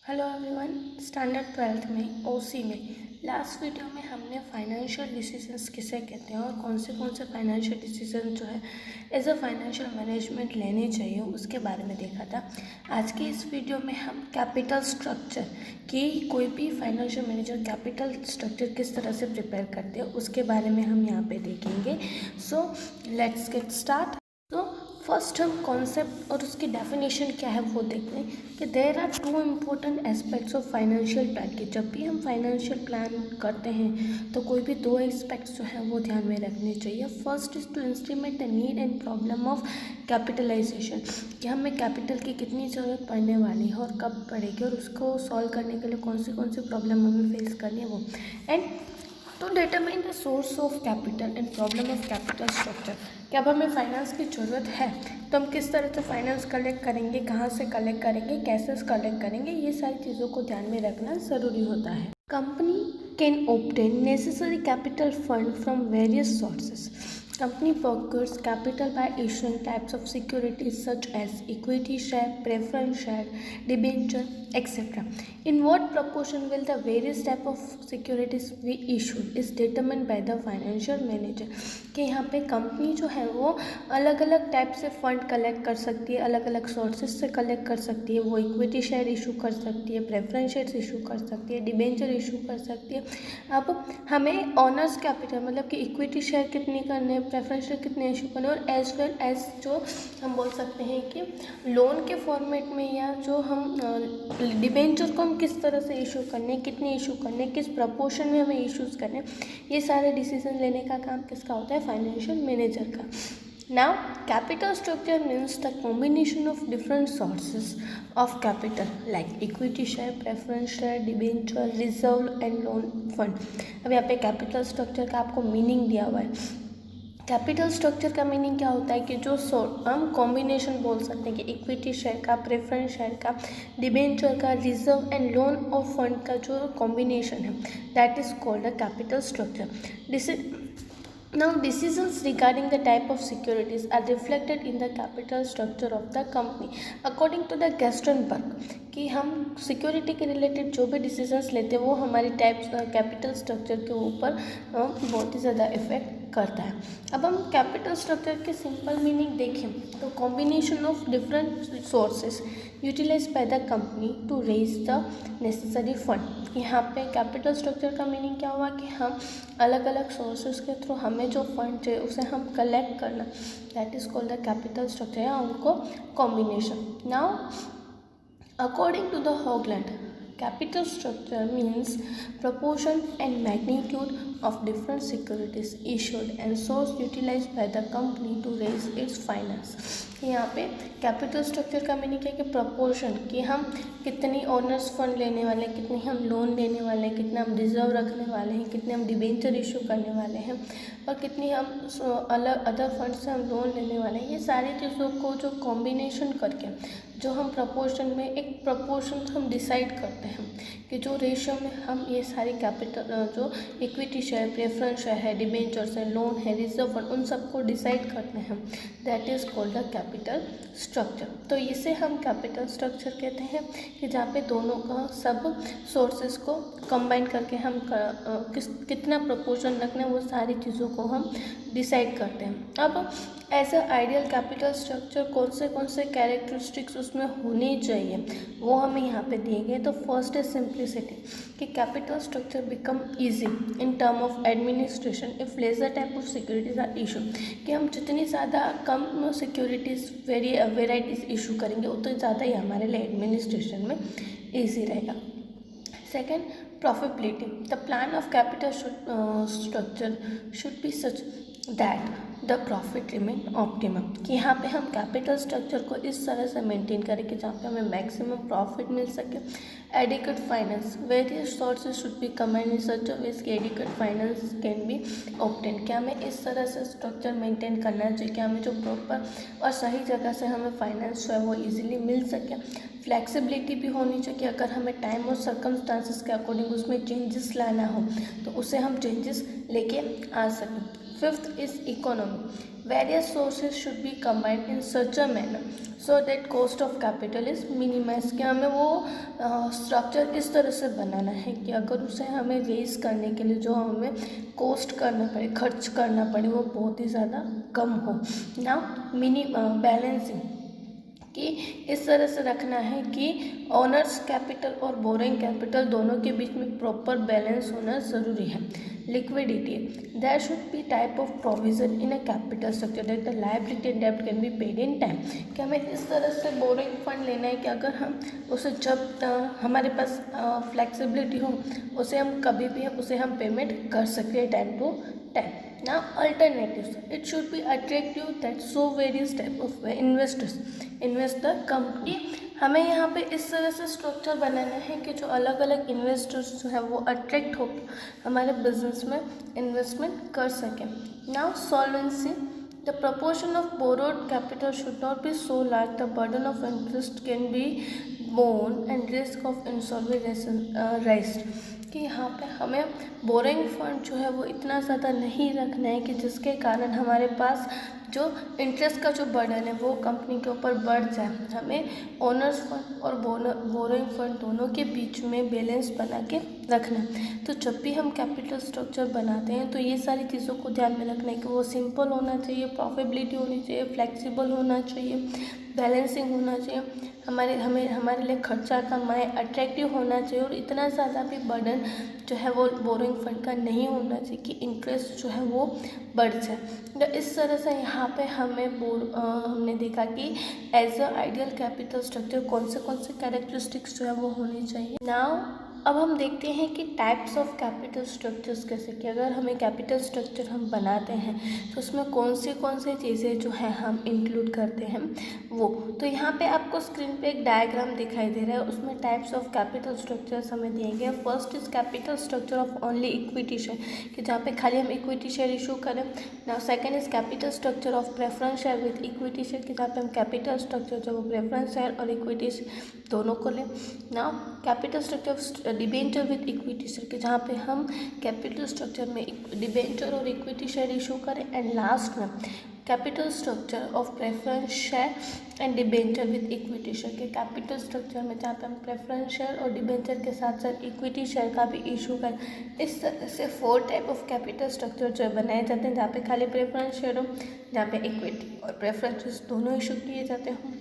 Hello everyone. Standard 12th में ओसी में last video में हमने फाइनेंशियल डिसीजंस किसे कहते हैं और कौन से फाइनेंशियल डिसीजन जो है एज अ फाइनेंशियल मैनेजमेंट लेने चाहिए उसके बारे में देखा था। आज के इस वीडियो में हम कैपिटल स्ट्रक्चर कि कोई भी फाइनेंशियल मैनेजर कैपिटल स्ट्रक्चर किस तरह से प्रिपेयर करते हैं उसके बारे में हम यहाँ पे देखेंगे। So let's get start. तो फर्स्ट हम कॉन्सेप्ट और उसकी डेफिनेशन क्या है वो देखते हैं कि there are two important aspects of financial plan. कि जब भी हम फाइनेंशियल प्लान करते हैं तो कोई भी दो एस्पेक्ट्स जो हैं वो ध्यान में रखने चाहिए। First is to estimate the need and problem of capitalization, कि हमें कैपिटल की कितनी ज़रूरत पड़ने वाली है और कब पड़ेगी और उसको सॉल्व करने के लिए कौन सी प्रॉब्लम हमें फेस करनी है वो। And to determine the source of capital and problem of capital structure, कि अब हमें फाइनेंस की ज़रूरत है तो हम किस तरह से फाइनेंस कलेक्ट करेंगे, कहाँ से कलेक्ट करेंगे, कैसे कलेक्ट करेंगे, ये सारी चीज़ों को ध्यान में रखना ज़रूरी होता है। Company can obtain necessary capital fund from various sources. Company procures capital by issuing types of securities such as equity share, preference share, debenture, etc. In what proportion will the various type of securities be issued is determined by the financial manager। कि यहाँ पे company जो है वो अलग अलग type से fund collect कर सकती है, अलग अलग सोर्सेज से कलेक्ट कर सकती है। वो इक्विटी शेयर इशू कर सकती है, प्रेफरेंस शेयर्स इशू कर सकती है, डिबेंचर इशू कर सकती है। अब हमें ऑनर्स कैपिटल मतलब कि इक्विटी शेयर कितनी करने, प्रेफरेंस शेयर कितने इशू करने और एज वेल एज जो हम बोल सकते हैं कि लोन के फॉर्मेट में या जो हम डिबेंचर को हम किस तरह से इशू करने, कितने इशू करने, किस प्रपोर्शन में हमें इशूज़ करने, ये सारे डिसीजन लेने का काम किसका होता है, फाइनेंशियल मैनेजर का। Now, capital structure means the combination of different sources of capital like equity share, preference share, debenture, reserve and loan fund। अब यहाँ पे कैपिटल स्ट्रक्चर का आपको मीनिंग दिया हुआ है। कैपिटल स्ट्रक्चर का मीनिंग क्या होता है कि जो हम कॉम्बिनेशन बोल सकते हैं कि इक्विटी शेयर का, प्रेफरेंस शेयर का, डिबेंचर का, रिजर्व एंड लोन और फंड का जो कॉम्बिनेशन है that is called a capital structure. Now, decisions regarding the type of securities are reflected in the capital structure of the company. According to the Gerstenberg, कि हम security के related जो भी decisions लेते हैं वो हमारी कैपिटल स्ट्रक्चर के ऊपर बहुत ही ज़्यादा इफेक्ट करता है। अब हम कैपिटल स्ट्रक्चर के सिंपल मीनिंग देखें तो combination of different sources utilise by the company to raise the necessary fund. यहाँ पे कैपिटल स्ट्रक्चर का मीनिंग क्या हुआ कि हम अलग अलग सोर्सेज के थ्रू हमें जो फंड चाहिए उसे हम कलेक्ट करना, that is called the capital structure या उनको combination. Now according to the Hoagland, capital structure means proportion and magnitude of different securities issued and source utilized by the company to raise its finance। यहाँ पे capital structure का meaning क्या है कि proportion, कि हम कितनी ओनर्स फंड लेने वाले हैं, कितनी हम लोन लेने वाले हैं, कितना हम रिजर्व रखने वाले हैं, कितने हम डिबेंचर इशू करने वाले हैं और कितनी हम अलग अदर फंड से हम लोन लेने वाले हैं। ये सारी चीज़ों को जो कॉम्बिनेशन करके जो हम प्रपोर्शन में एक प्रपोर्शन हम डिसाइड करते हैं कि जो रेशियो में हम ये सारी कैपिटल जो इक्विटी शेयर, प्रेफरेंस शेयर है, डिबेंचर्स है, लोन है, रिजर्व फंड, उन सबको डिसाइड करते हैं, that is called the capital structure. तो इसे हम कैपिटल स्ट्रक्चर कहते हैं कि जहाँ पे दोनों का सब सोर्सेज को कंबाइन करके हम कितना प्रपोर्शन रखना है वो सारी चीज़ों को हम डिसाइड करते हैं। अब as a ideal capital structure कौन से कैरेक्टरिस्टिक्स उसमें होनी चाहिए वो हमें यहाँ पे दिए गए। तो फर्स्ट इज सिंप्लिसिटी, कि capital structure become easy in term of administration if lesser type of securities are issue, कि हम जितनी ज़्यादा कम सिक्योरिटीज़ वेराइटीज़ इशू करेंगे उतनी ज़्यादा ही हमारे लिए एडमिनिस्ट्रेशन में ईजी रहेगा। Second, profitability. The plan of capital structure should be such that the profit remain optimum, कि यहाँ पे हम कैपिटल स्ट्रक्चर को इस तरह से मेंटेन करें कि जहाँ पे हमें मैक्सिमम प्रॉफिट मिल सके। Adequate finance, various sources should be combined in such a ways कि adequate finance can be obtain, कि हमें इस तरह से स्ट्रक्चर मेंटेन करना चाहिए कि हमें जो प्रॉपर और सही जगह से हमें फाइनेंस जो है वो ईजिली मिल सके। फ्लैक्सिबिलिटी भी होनी चाहिए कि अगर हमें टाइम और सर्कमस्टांसिस के अकॉर्डिंग उसमें चेंजेस लाना हो तो उसे हम चेंजेस लेके आ सकें। Fifth is economy, various sources should be combined in such a manner so that cost of capital is minimise. कि हमें वो स्ट्रक्चर इस तरह से बनाना है कि अगर उसे हमें रेज करने के लिए जो हमें कॉस्ट करना पड़े, खर्च करना पड़े, वो बहुत ही ज़्यादा कम हो। ना बैलेंसिंग कि इस तरह से रखना है कि ओनर्स कैपिटल और बोरिंग कैपिटल दोनों के बीच में प्रॉपर बैलेंस होना ज़रूरी है। Liquidity, there should be type of provision in a capital structure that the liability and डेब्ट can be paid in time. कि हमें इस तरह से बोरिंग फंड लेना है कि अगर हम उसे जब हमारे पास फ्लेक्सिबिलिटी हो उसे हम कभी भी उसे हम पेमेंट कर सकते हैं time to time. Now alternatives, it should be attractive that so various type of investors invest the company। हमें यहाँ पे इस तरह से स्ट्रक्चर बनाना है कि जो अलग अलग इन्वेस्टर्स जो है वो अट्रैक्ट होकर हमारे बिजनेस में इन्वेस्टमेंट कर सकें। Now solvency, the proportion of borrowed capital should not be so large the burden of interest can be borne and risk of insolvency raised। कि यहाँ पे हमें बोरिंग फंड जो है वो इतना ज़्यादा नहीं रखना है कि जिसके कारण हमारे पास जो इंटरेस्ट का जो बर्डन है वो कंपनी के ऊपर बढ़ जाए। हमें ओनर्स फंड और बोरिंग फंड दोनों के बीच में बैलेंस बना के रखना। तो जब भी हम कैपिटल स्ट्रक्चर बनाते हैं तो ये सारी चीज़ों को ध्यान में रखना है कि वो सिंपल होना चाहिए, प्रॉफिटेबिलिटी होनी चाहिए, फ्लेक्सिबल होना चाहिए, बैलेंसिंग होना चाहिए, हमारे लिए खर्चा कम आए, अट्रैक्टिव होना चाहिए और इतना ज़्यादा भी बर्डन जो है वो बोरिंग फंड का नहीं होना चाहिए कि इंटरेस्ट जो है वो बढ़ जाए। तो इस तरह से यहाँ पे हमने देखा कि as a ideal capital structure कौन से कैरेक्टरिस्टिक्स जो है वो होनी चाहिए। नाउ अब हम देखते हैं कि टाइप्स ऑफ कैपिटल स्ट्रक्चर्स कैसे, कि अगर हमें कैपिटल स्ट्रक्चर हम बनाते हैं तो उसमें कौन सी चीज़ें जो है हम इंक्लूड करते हैं वो। तो यहाँ पे आपको स्क्रीन पे एक डायग्राम दिखाई दे रहा है, उसमें टाइप्स ऑफ कैपिटल स्ट्रक्चर्स हमें दिए गए। First is capital structure of only equity share, कि जहाँ पे खाली हम इक्विटी शेयर इशू करें। Now second is capital structure of preference share with equity share, कि जहाँ पे हम कैपिटल स्ट्रक्चर जो वो प्रेफरेंस शेयर और इक्विटी दोनों को लें। Now capital structure of debenture with equity share, कि जहाँ पे हम कैपिटल स्ट्रक्चर में डिबेंचर और इक्विटी शेयर इशू करें। एंड लास्ट में capital structure of preference share and debenture with equity share, के कैपिटल स्ट्रक्चर में जहाँ पे हम प्रेफरेंस शेयर और डिबेंचर के साथ साथ इक्विटी शेयर का भी इशू करें। इस तरह से 4 टाइप ऑफ कैपिटल स्ट्रक्चर जो बनाए जाते हैं, जहाँ पे खाली प्रेफरेंस शेयर हो, जहाँ पे इक्विटी और प्रेफरेंस दोनों इशू किए जाते हों,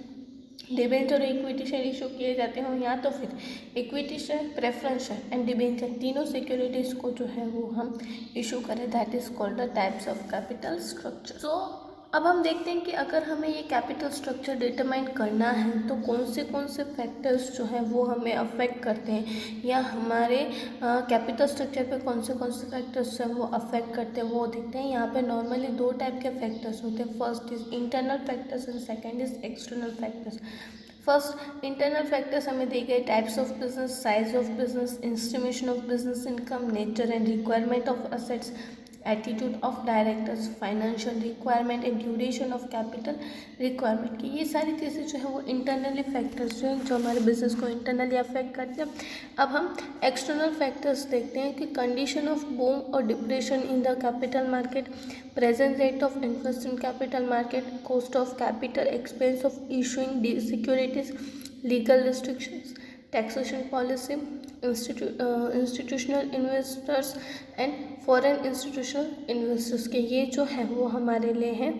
डिबेंचर और इक्विटी शेयर इशू किए जाते हों, या तो फिर equity share, preference share and debenture तीनों सिक्योरिटीज़ को जो है वो हम इशू करें। That is called the types of capital structure. So अब हम देखते हैं कि अगर हमें ये कैपिटल स्ट्रक्चर डिटरमाइन करना है तो कौन से फैक्टर्स जो हैं वो हमें अफेक्ट करते हैं, या हमारे कैपिटल स्ट्रक्चर पे कौन से फैक्टर्स हैं वो अफेक्ट करते हैं वो देखते हैं। यहाँ पे नॉर्मली 2 टाइप के फैक्टर्स होते हैं। First is internal factors and second is external factors. First internal factors हमें दिए गए types of business, size of business, estimation of business income, nature and requirement of assets, attitude of directors, financial requirement and duration of capital requirement, की ये सारी चीज़ें जो है वो इंटरनली फैक्टर्स जो हैं जो हमारे बिजनेस को इंटरनली अफेक्ट करते हैं। अब हम एक्सटर्नल फैक्टर्स देखते हैं कि कंडीशन ऑफ बूम और depression in the capital market, present rate of interest in capital market, cost of capital, expense of issuing securities, legal restrictions, taxation policy, institutional investors and foreign institutional investors, के ये जो है वो हमारे लिए हैं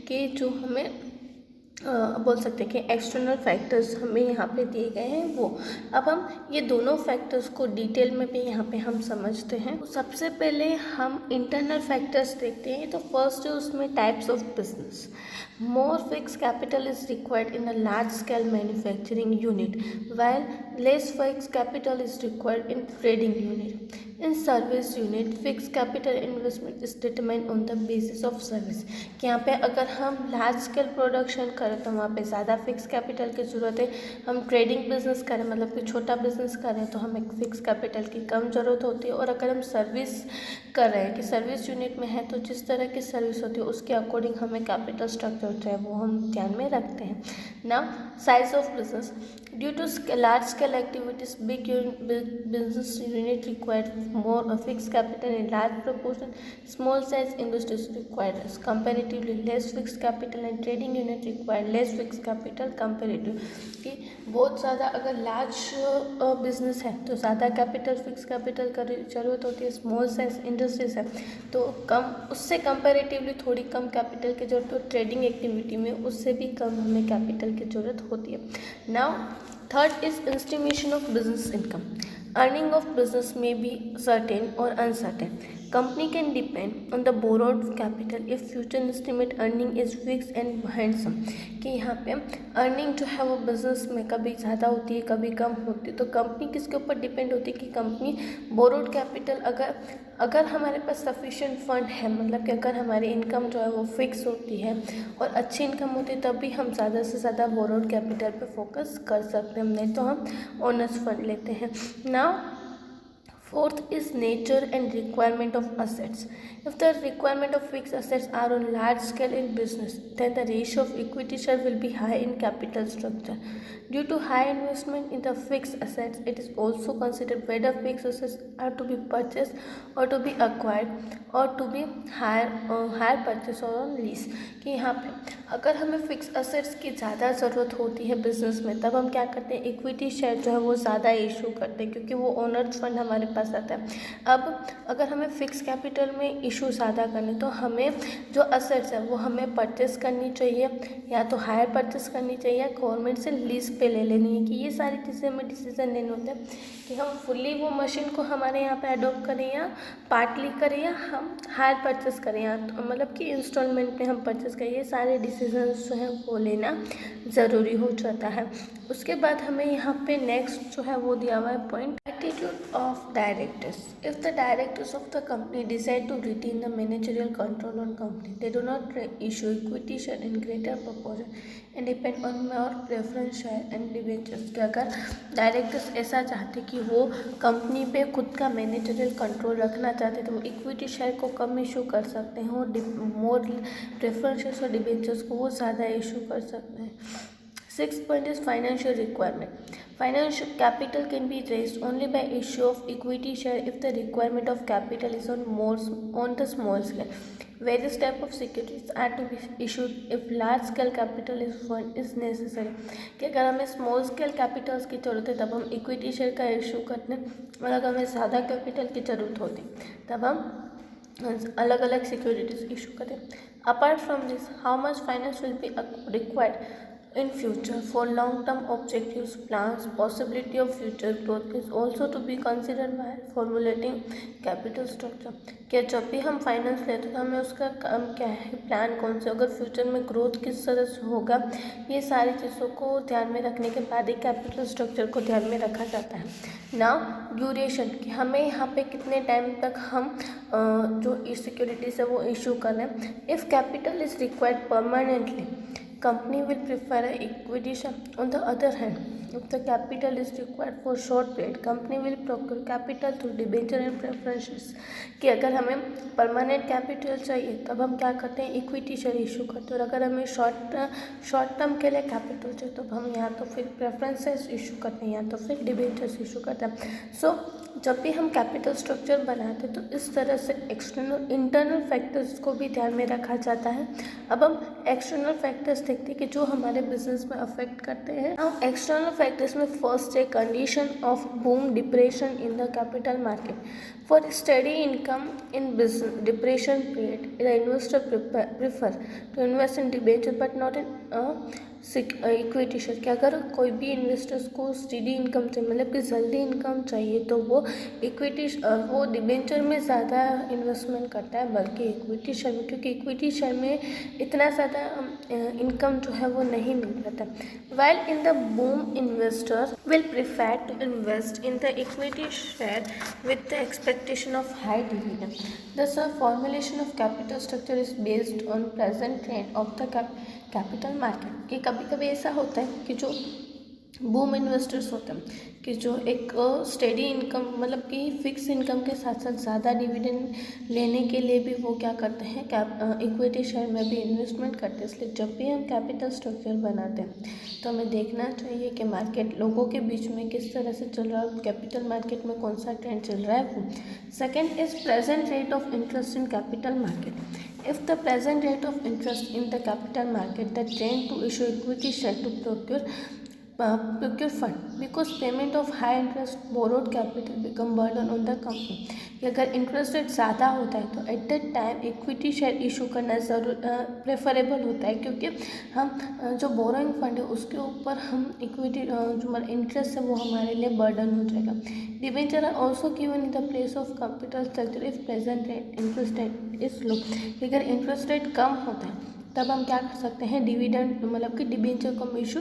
कि जो हमें बोल सकते हैं कि एक्सटर्नल फैक्टर्स हमें यहाँ पे दिए गए हैं वो। अब हम ये दोनों फैक्टर्स को डिटेल में भी यहाँ पे हम समझते हैं। तो सबसे पहले हम इंटरनल फैक्टर्स देखते हैं। तो फर्स्ट है उसमें types of business. More fix capital is required in a large scale manufacturing unit while less fixed capital is required in trading unit. In service unit, fixed capital investment is determined on the basis of service. कि यहाँ पे अगर हम large scale production करें तो वहाँ पे ज़्यादा फिक्स कैपिटल की ज़रूरत है। हम ट्रेडिंग बिजनेस करें मतलब कि छोटा बिजनेस करें तो हमें फिक्स कैपिटल की कम ज़रूरत होती है। और अगर हम सर्विस कर रहे हैं कि सर्विस यूनिट में है तो जिस तरह की सर्विस होती है उसके अकॉर्डिंग हमें कैपिटल स्ट्रक्चर जो है वो हम ध्यान में रखते हैं। Now size of business, due to large scale activities, big business unit required more fixed capital in large proportion. Small size industries require comparatively less fixed capital and trading unit require less fixed capital comparative. कि बहुत ज़्यादा अगर large business है तो ज़्यादा capital fix capital की ज़रूरत होती है. स्मॉल साइज इंडस्ट्रीज है तो कम, उससे कंपैरेटिवली थोड़ी कम कैपिटल की जरूरत हो. ट्रेडिंग एक्टिविटी में उससे भी कम हमें कैपिटल की ज़रूरत होती है. Now third is estimation of business income. Earning of business में बी सर्टेन और uncertain. Company can depend on the borrowed capital if future estimate earning is fixed and handsome. कि यहाँ पे अर्निंग जो है वो बिजनेस में कभी ज़्यादा होती है कभी कम होती है. तो कंपनी किसके ऊपर डिपेंड होती है कि कंपनी बोरोड कैपिटल अगर हमारे पास सफिशिएंट फंड है, मतलब कि अगर हमारी इनकम जो है वो फिक्स होती है और अच्छी इनकम होती है तब भी हम ज़्यादा से ज़्यादा बोरोड कैपिटल पे फोकस कर सकते हैं. नहीं तो हम ओनर्स फंड लेते हैं. Now fourth is nature and requirement of assets. If the requirement of fixed assets are on large scale in business, then the ratio of equity share will be high in capital structure. Due to high investment in the fixed assets, it is also considered whether fixed assets are to be purchased or to be acquired or to be hire purchase or on lease. कि यहाँ पे अगर हमें fix assets की ज़्यादा ज़रूरत होती है बिजनेस में तब हम क्या करते हैं, इक्विटी शेयर जो है वो ज़्यादा इशू करते हैं क्योंकि वो ओनर्स फंड हमारे पास आता है. अब अगर हमें फिक्स कैपिटल में इशू ज़्यादा करने तो हमें जो असेट्स है वो हमें परचेस करनी चाहिए या तो हायर परचेस करनी चाहिए या गवर्नमेंट से लीज पे ले लेनी है. कि ये सारी चीज़ें हमें डिसीजन लेने होते हैं कि हम फुल्ली वो मशीन को हमारे यहाँ पे अडोप्ट करें या पार्टली करें या हम हायर परचेस करें या मतलब कि इंस्टॉलमेंट में हम परचेस करें. ये सारे डिसीजंस जो हैं वो लेना ज़रूरी हो जाता है. उसके बाद हमें यहाँ पे नेक्स्ट जो है वो दिया हुआ है point, attitude of directors. If the directors of the company decide to retain the managerial control on company, they do not issue equity share in greater proportion and depend on more preference share and debentures. कि अगर directors ऐसा चाहते कि वो company पे खुद का managerial control रखना चाहते तो वो इक्विटी शेयर को कम इशू कर सकते हैं और मोर प्रेफरेंसेस और डिबेंचर्स को वो ज़्यादा इशू कर सकते हैं. Sixth point is financial requirement. Financial capital can be raised only by issue of equity share if the requirement of capital is on the small scale. Various type of securities are to be issued if large scale capital is necessary. कि अगर हमें small scale Capitals की ज़रूरत है तब हम equity share का issue करते हैं और अगर हमें ज़्यादा कैपिटल की ज़रूरत होती तब हम अलग अलग सिक्योरिटीज इशू करते हैं. Apart from this, how much finance will be required in future for long term objectives, plans, possibility of future growth is also to be considered while formulating capital structure. क्या जब भी हम finance लेते हैं तो हमें उसका काम क्या है, प्लान कौन से, अगर फ्यूचर में ग्रोथ किस तरह से होगा, ये सारी चीज़ों को ध्यान में रखने के बाद ही कैपिटल स्ट्रक्चर को ध्यान में रखा जाता है. नाउ ड्यूरेशन, कि हमें यहाँ पे कितने टाइम तक हम जो सिक्योरिटीज है वो इशू करें. If capital is required permanently, company will prefer a equity share. On the other hand, if the capital is required for short period, company will procure capital through debenture and preferences. कि अगर हमें permanent capital चाहिए तब हम क्या करते हैं, equity share issue करते हैं. और अगर हमें शॉर्ट टर्म के लिए कैपिटल चाहिए तो हम या तो फिर प्रेफरेंसेस इशू करते हैं या तो फिर डिबेंचर्स इशू करते हैं. सो जब भी हम कैपिटल स्ट्रक्चर बनाते हैं तो इस तरह से एक्सटर्नल इंटरनल फैक्टर्स को भी ध्यान में रखा जाता है. अब हम एक्सटर्नल फैक्टर्स देखते हैं कि जो हमारे बिजनेस में अफेक्ट करते हैं. हम एक्सटर्नल फैक्टर्स में फर्स्ट है condition of boom depression in the capital market. For study income in business depression period the investor prefer to invest in debenture but not in equity share. कि अगर कोई भी investors को study income चाहिए, मतलब कि जल्दी इनकम चाहिए, तो वो वो डिबेंचर में ज़्यादा इन्वेस्टमेंट करता है बल्कि इक्विटी शेयर में, क्योंकि इक्विटी शेयर में इतना ज़्यादा इनकम जो है वो नहीं मिल पाता. While in the boom investors will prefer to invest in the equity share with the expectation of high dividend. Thus, a formulation of capital structure is based on present trend of the capital market. कि कभी कभी ऐसा होता है कि जो boom investors होते हैं कि जो एक स्टेडी इनकम मतलब कि फिक्स इनकम के साथ साथ ज़्यादा डिविडेंड लेने के लिए भी वो क्या करते हैं, इक्विटी शेयर में भी इन्वेस्टमेंट करते हैं। इसलिए जब भी हम कैपिटल स्ट्रक्चर बनाते हैं तो हमें देखना चाहिए कि मार्केट लोगों के बीच में किस तरह से चल रहा है, कैपिटल मार्केट में कौन सा ट्रेंड चल रहा है वो। Second is present rate of interest in capital market. If the present rate of interest in the capital market the trend to issue equity share to procure fund because payment of high interest borrowed capital become burden on the company। अगर interest rate ज़्यादा होता है तो at that time equity share issue करना ज़रूर preferable होता है, क्योंकि हम जो बोरोइंग फंड है उसके ऊपर हम इक्विटी जो इंटरेस्ट है वो हमारे लिए बर्डन हो जाएगा। Debenture are also given in the place of capital structure if present rate interest rate is low. अगर इंटरेस्ट रेट कम होता है तब हम क्या कर सकते हैं, डिविडेंड मतलब कि डिबेंचर को हम इशू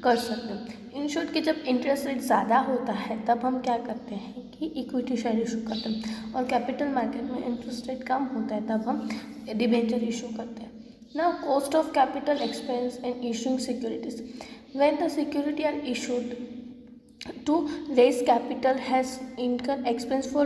कर सकते हैं। इन शॉर्ट कि जब इंटरेस्ट रेट ज़्यादा होता है तब हम क्या करते हैं कि इक्विटी शेयर इशू करते हैं, और कैपिटल मार्केट में इंटरेस्ट रेट कम होता है तब हम डिबेंचर इशू करते हैं। Now cost of capital expense and issuing securities. When the security are issued to raise capital has incurred expense for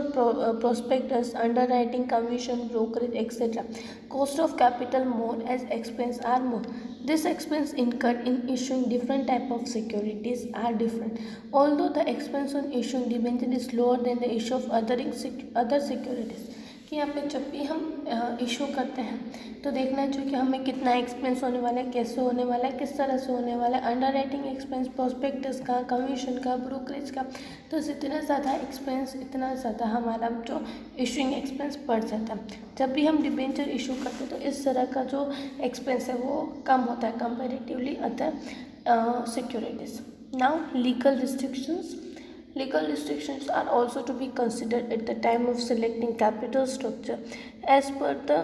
prospectus, underwriting, commission, brokerage, etc. Cost of capital more as expense are more. This expense incurred in issuing different type of securities are different. Although the expense on issuing debenture is lower than the issue of other securities। कि यहाँ पे जब भी हम issue करते हैं तो देखना चाहिए कि हमें कितना एक्सपेंस होने वाला है, कैसे होने वाला है, किस तरह से होने वाला है, अंडर एक्सपेंस, प्रोस्पेक्टस का, कमीशन का, ब्रोकरेज का। तो इतना ज़्यादा एक्सपेंस, इतना ज़्यादा हमारा जो इशूइंग एक्सपेंस बढ़ जाता है। जब भी हम डिबेंचर इशू करते हैं तो इस तरह का जो एक्सपेंस है वो कम होता है comparatively other securities. Now legal restrictions. Legal restrictions are also to be considered at the time of selecting capital structure. As per the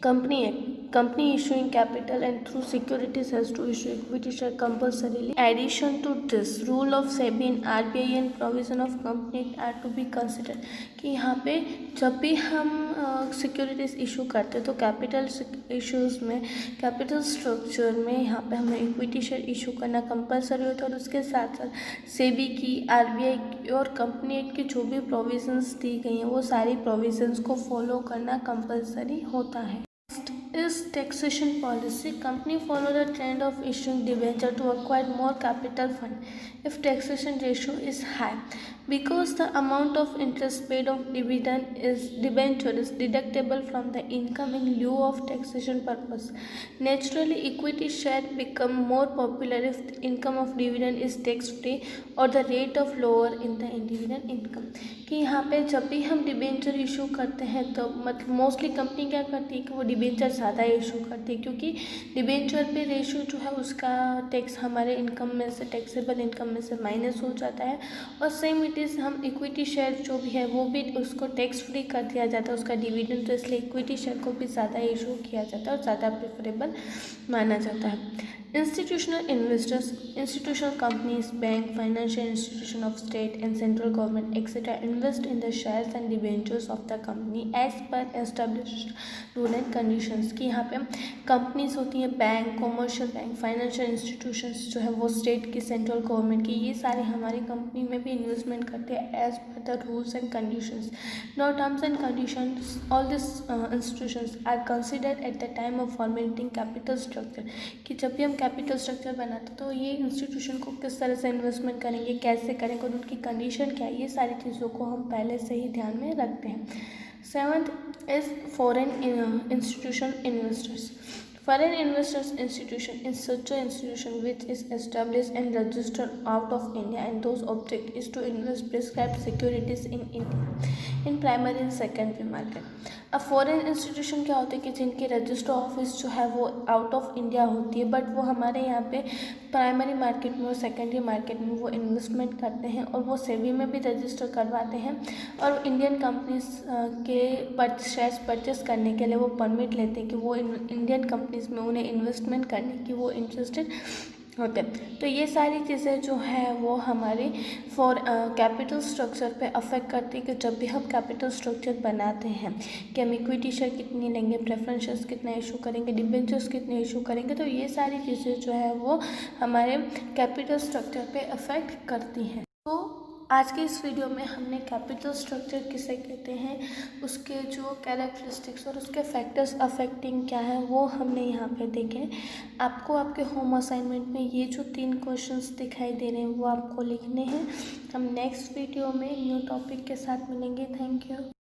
Company Act, company issuing capital and through securities has to issue equity share compulsorily. Addition to this, rule of SEBI and RBI and provision of Company Act are to be considered। कि यहाँ पे जब भी हम securities issue करते हैं तो capital issues में, कैपिटल स्ट्रक्चर में यहाँ पे हमें इक्विटी शेयर इशू करना कंपलसरी होता है, और उसके साथ साथ सेबी की, आरबीआई की और कंपनी एक्ट की जो भी प्रोविजंस दी गई हैं वो सारी प्रोविजंस को फॉलो करना कंपलसरी होता है। Is taxation policy. Company follow the trend of issuing debenture to acquire more capital fund if taxation ratio is high, because the amount of interest paid on debenture is deductible from the income in lieu of taxation purpose. Naturally, equity share become more popular if the income of dividend is tax free or the rate of lower in the dividend income। कि यहाँ पे जब भी हम debenture issue करते हैं तो मतलब मोस्टली कंपनी क्या करती है कि वो डिबेंचर ज़्यादा इशू करती है, क्योंकि डिबेंचर पे रेशियो जो है उसका टैक्स हमारे इनकम में से, टैक्सेबल इनकम में से माइनस हो जाता है, और सेम इट इज़ हम इक्विटी शेयर जो भी है वो भी उसको टैक्स फ्री कर दिया जाता है उसका डिविडेंड। तो इसलिए इक्विटी शेयर को भी ज़्यादा इशू किया जाता है और ज़्यादा प्रेफरेबल माना जाता है। Institutional investors, institutional companies, bank, financial institution of state and central government, etc. invest in the shares and debentures of the company as per established rule and conditions। कि यहाँ पे कंपनीज होती हैं, bank, commercial bank, financial institutions जो है वो state की, central government की, ये सारे हमारी कंपनी में भी इन्वेस्टमेंट करते हैं as per the rules and conditions. Now terms and conditions, all this institutions are considered at the time of formatting capital structure. कि जब भी हम कैपिटल स्ट्रक्चर बनाते तो ये इंस्टीट्यूशन को किस तरह से इन्वेस्टमेंट करेंगे, कैसे करेंगे और उनकी कंडीशन क्या है, ये सारी चीज़ों को हम पहले से ही ध्यान में रखते हैं। Seventh is foreign institution investors. Foreign investors institution is such an institution which is established and registered out of India and whose object is to invest prescribed securities in India in primary and secondary market। अब foreign institution क्या होते हैं कि जिनकी register office जो है वो out of India होती है, बट वो हमारे यहाँ पे प्राइमरी मार्केट में और सेकेंडरी मार्केट में वो इन्वेस्टमेंट करते हैं और वो सेबी में भी रजिस्टर करवाते हैं, और इंडियन कंपनीज के शेयर्स परचेस करने के लिए वो परमिट लेते हैं कि वो इंडियन कंपनीज में उन्हें इन्वेस्टमेंट करने की वो इंटरेस्टेड होते हैं। तो ये सारी चीज़ें जो है वो हमारी कैपिटल स्ट्रक्चर पे अफेक्ट करती है कि जब भी हम कैपिटल स्ट्रक्चर बनाते हैं कि हम इक्विटी शेयर कितनी लेंगे, प्रेफरेंस शेयर्स कितने इशू करेंगे, डिबेंचर्स कितने इशू करेंगे, तो ये सारी चीज़ें जो है वो हमारे कैपिटल स्ट्रक्चर पे अफेक्ट करती हैं। तो आज के इस वीडियो में हमने कैपिटल स्ट्रक्चर किसे कहते हैं, उसके जो कैरेक्टरिस्टिक्स और उसके फैक्टर्स अफेक्टिंग क्या है वो हमने यहाँ पे देखे। आपको आपके होम असाइनमेंट में ये जो 3 क्वेश्चंस दिखाई दे रहे हैं वो आपको लिखने हैं। हम नेक्स्ट वीडियो में न्यू टॉपिक के साथ मिलेंगे। Thank you.